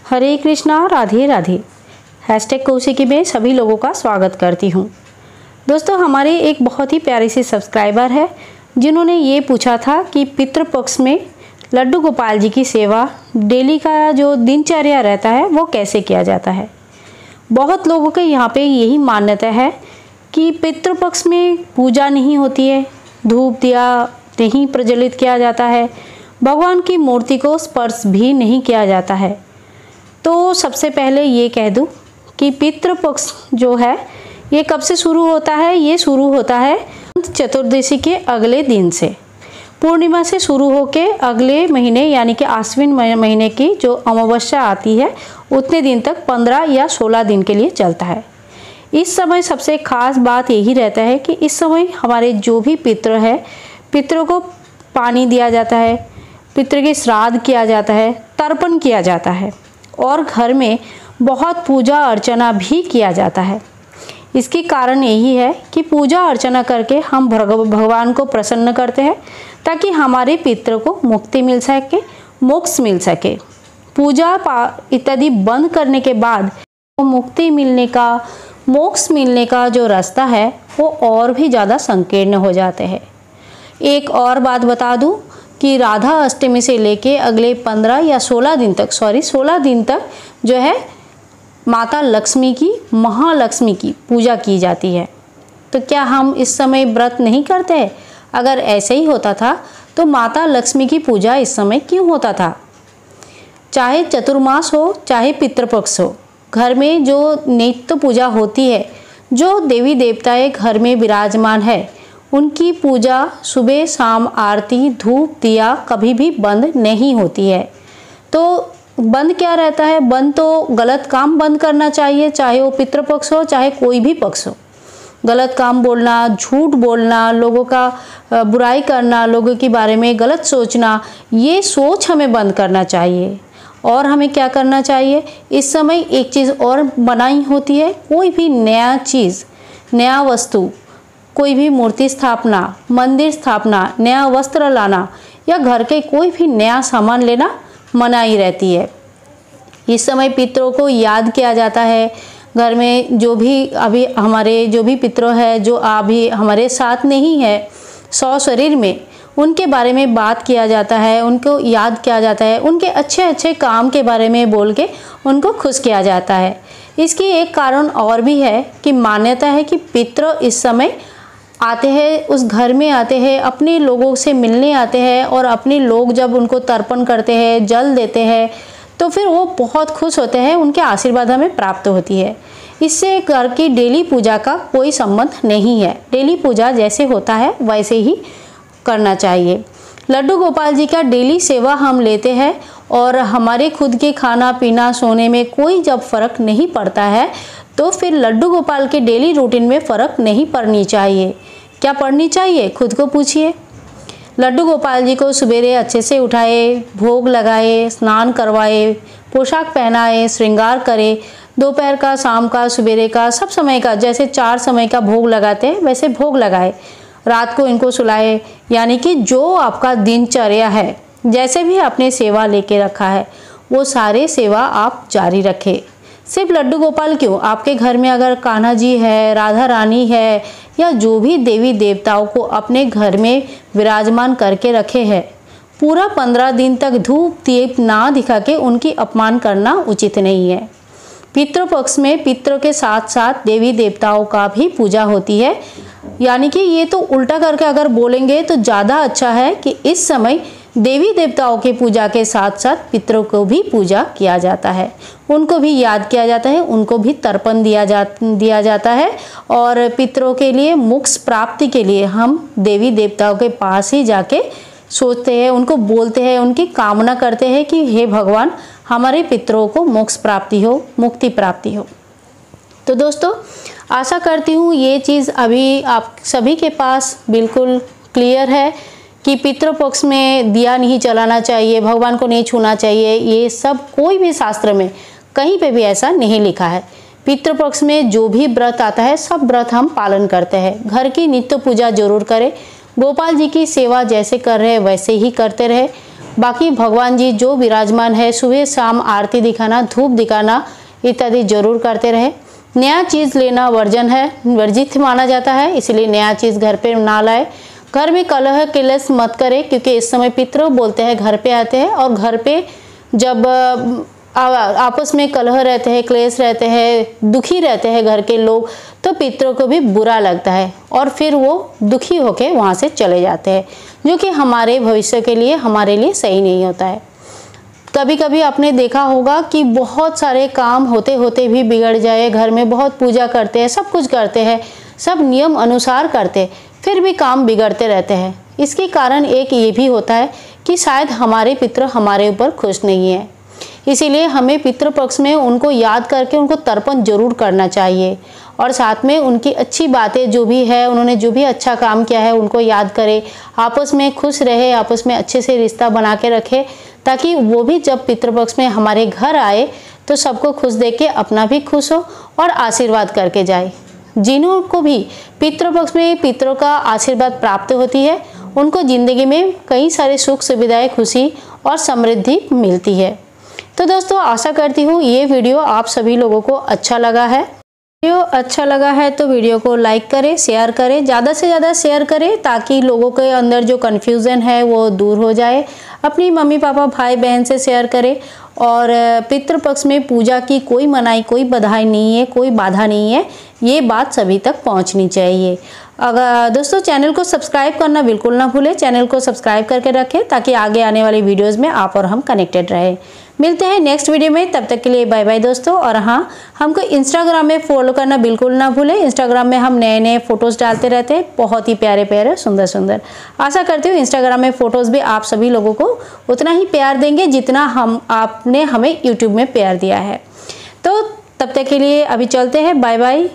हरे Krishna, Radhe Radhe. Hashtag Kaushiki में सभी लोगों का स्वागत करती हूँ। दोस्तों, हमारे एक बहुत ही प्यारे से सब्सक्राइबर है जिन्होंने ये पूछा था कि पितृपक्ष में लड्डू गोपाल जी की सेवा डेली का जो दिनचर्या रहता है वो कैसे किया जाता है। बहुत लोगों के यहाँ पे यही मान्यता है कि पितृपक्ष में पूजा नहीं होती है, धूप दिया नहीं प्रज्वलित किया जाता है, भगवान की मूर्ति को स्पर्श भी नहीं किया जाता है। तो सबसे पहले ये कह दूं कि पितृपक्ष जो है ये कब से शुरू होता है। ये शुरू होता है चतुर्दशी के अगले दिन से। पूर्णिमा से शुरू होके अगले महीने यानी कि आश्विन महीने की जो अमावस्या आती है उतने दिन तक 15 या 16 दिन के लिए चलता है। इस समय सबसे खास बात यही रहता है कि इस समय हमारे जो भी पितृ है, पितरों को पानी दिया जाता है, पितृ के श्राद्ध किया जाता है, तर्पण किया जाता है और घर में बहुत पूजा अर्चना भी किया जाता है। इसके कारण यही है कि पूजा अर्चना करके हम भगवान को प्रसन्न करते हैं ताकि हमारे पितरों को मुक्ति मिल सके, मोक्ष मिल सके। पूजा इत्यादि बंद करने के बाद मुक्ति मिलने का, मोक्ष मिलने का जो रास्ता है वो और भी ज़्यादा संकीर्ण हो जाते हैं। एक और बात बता दूं कि राधा अष्टमी से लेके अगले 15 या 16 दिन तक 16 दिन तक जो है माता लक्ष्मी की, महालक्ष्मी की पूजा की जाती है। तो क्या हम इस समय व्रत नहीं करते? अगर ऐसे ही होता था तो माता लक्ष्मी की पूजा इस समय क्यों होता था? चाहे चतुर्मास हो चाहे पितृपक्ष हो, घर में जो नित्य पूजा होती है, जो देवी देवताएं घर में विराजमान है, उनकी पूजा सुबह शाम आरती धूप दिया कभी भी बंद नहीं होती है। तो बंद क्या रहता है? बंद तो गलत काम बंद करना चाहिए, चाहे वो पितृपक्ष हो चाहे कोई भी पक्ष हो। गलत काम बोलना, झूठ बोलना, लोगों का बुराई करना, लोगों के बारे में गलत सोचना, ये सोच हमें बंद करना चाहिए। और हमें क्या करना चाहिए? इस समय एक चीज़ और बनाई होती है, कोई भी नया चीज़, नया वस्तु, कोई भी मूर्ति स्थापना, मंदिर स्थापना, नया वस्त्र लाना या घर के कोई भी नया सामान लेना मनाही रहती है। इस समय पितरों को याद किया जाता है। घर में जो भी अभी हमारे जो भी पितरों है, जो अभी हमारे साथ नहीं है 100 शरीर में, उनके बारे में बात किया जाता है, उनको याद किया जाता है, उनके अच्छे अच्छे काम के बारे में बोल के उनको खुश किया जाता है। इसकी एक कारण और भी है कि मान्यता है कि पितृ इस समय आते हैं, उस घर में आते हैं, अपने लोगों से मिलने आते हैं और अपने लोग जब उनको तर्पण करते हैं, जल देते हैं, तो फिर वो बहुत खुश होते हैं, उनके आशीर्वाद हमें प्राप्त होती है। इससे घर की डेली पूजा का कोई संबंध नहीं है। डेली पूजा जैसे होता है वैसे ही करना चाहिए। लड्डू गोपाल जी का डेली सेवा हम लेते हैं और हमारे खुद के खाना पीना सोने में कोई जब फर्क नहीं पड़ता है तो फिर लड्डू गोपाल के डेली रूटीन में फ़र्क नहीं पड़नी चाहिए। क्या पड़नी चाहिए? खुद को पूछिए। लड्डू गोपाल जी को सवेरे अच्छे से उठाए, भोग लगाए, स्नान करवाए, पोशाक पहनाए, श्रृंगार करे, दोपहर का, शाम का, सवेरे का, सब समय का, जैसे 4 समय का भोग लगाते हैं वैसे भोग लगाए। रात को इनको सुलाए, यानी कि जो आपका दिनचर्या है, जैसे भी आपने सेवा लेके रखा है वो सारे सेवा आप जारी रखें। सिर्फ लड्डू गोपाल क्यों, आपके घर में अगर कान्हा जी है, राधा रानी है या जो भी देवी देवताओं को अपने घर में विराजमान करके रखे हैं, पूरा 15 दिन तक धूप दीप ना दिखा के उनकी अपमान करना उचित नहीं है। पितृपक्ष में पितरों के साथ साथ देवी देवताओं का भी पूजा होती है। यानी कि ये तो उल्टा करके अगर बोलेंगे तो ज़्यादा अच्छा है कि इस समय देवी देवताओं की पूजा के साथ साथ पितरों को भी पूजा किया जाता है, उनको भी याद किया जाता है, उनको भी तर्पण दिया जाता है। और पितरों के लिए मोक्ष प्राप्ति के लिए हम देवी देवताओं के पास ही जाके सोचते हैं, उनको बोलते हैं, उनकी कामना करते हैं कि हे भगवान, हमारे पितरों को मोक्ष प्राप्ति हो, मुक्ति प्राप्ति हो। तो दोस्तों, आशा करती हूँ ये चीज़ अभी आप सभी के पास बिल्कुल क्लियर है कि पितृपक्ष में दिया नहीं जलाना चाहिए, भगवान को नहीं छूना चाहिए। ये सब कोई भी शास्त्र में कहीं पे भी ऐसा नहीं लिखा है। पितृपक्ष में जो भी व्रत आता है सब व्रत हम पालन करते हैं। घर की नित्य पूजा जरूर करें, गोपाल जी की सेवा जैसे कर रहे वैसे ही करते रहे। बाकी भगवान जी जो विराजमान है, सुबह शाम आरती दिखाना, धूप दिखाना इत्यादि जरूर करते रहे। नया चीज़ लेना वर्जन है, वर्जित माना जाता है, इसलिए नया चीज़ घर पे ना लाए। घर में कलह क्लेश मत करें, क्योंकि इस समय पितरों बोलते हैं घर पे आते हैं, और घर पे जब आपस में कलह रहते हैं, क्लेश रहते हैं, दुखी रहते हैं घर के लोग, तो पितरों को भी बुरा लगता है और फिर वो दुखी होकर वहाँ से चले जाते हैं, जो कि हमारे भविष्य के लिए, हमारे लिए सही नहीं होता है। कभी कभी आपने देखा होगा कि बहुत सारे काम होते होते भी बिगड़ जाए, घर में बहुत पूजा करते हैं, सब कुछ करते हैं, सब नियम अनुसार करते, फिर भी काम बिगड़ते रहते हैं। इसके कारण एक ये भी होता है कि शायद हमारे पितृ हमारे ऊपर खुश नहीं है। इसीलिए हमें पितृपक्ष में उनको याद करके उनको तर्पण जरूर करना चाहिए, और साथ में उनकी अच्छी बातें जो भी है, उन्होंने जो भी अच्छा काम किया है उनको याद करें, आपस में खुश रहे, आपस में अच्छे से रिश्ता बना के रखे, ताकि वो भी जब पितृपक्ष में हमारे घर आए तो सबको खुश देख के अपना भी खुश हो और आशीर्वाद करके जाए। जिन्हों को भी पितृपक्ष में पितरों का आशीर्वाद प्राप्त होती है, उनको जिंदगी में कई सारे सुख सुविधाएं, खुशी और समृद्धि मिलती है। तो दोस्तों, आशा करती हूँ ये वीडियो आप सभी लोगों को अच्छा लगा है। वीडियो अच्छा लगा है तो वीडियो को लाइक करें, शेयर करें, ज़्यादा से ज़्यादा शेयर करें, ताकि लोगों के अंदर जो कन्फ्यूज़न है वो दूर हो जाए। अपनी मम्मी पापा भाई बहन से शेयर करें। और पितृपक्ष में पूजा की कोई मनाही, कोई बधाई नहीं है, कोई बाधा नहीं है, ये बात सभी तक पहुंचनी चाहिए। अगर दोस्तों, चैनल को सब्सक्राइब करना बिल्कुल ना भूलें, चैनल को सब्सक्राइब करके रखें, ताकि आगे आने वाली वीडियोज़ में आप और हम कनेक्टेड रहें। मिलते हैं नेक्स्ट वीडियो में, तब तक के लिए बाय बाय दोस्तों। और हाँ, हमको इंस्टाग्राम में फॉलो करना बिल्कुल ना भूलें। इंस्टाग्राम में हम नए नए फ़ोटोज़ डालते रहते हैं, बहुत ही प्यारे प्यारे, सुंदर सुंदर। आशा करती हूँ इंस्टाग्राम में फ़ोटोज़ भी आप सभी लोगों को उतना ही प्यार देंगे जितना आपने हमें यूट्यूब में प्यार दिया है। तो तब तक के लिए अभी चलते हैं, बाय बाय।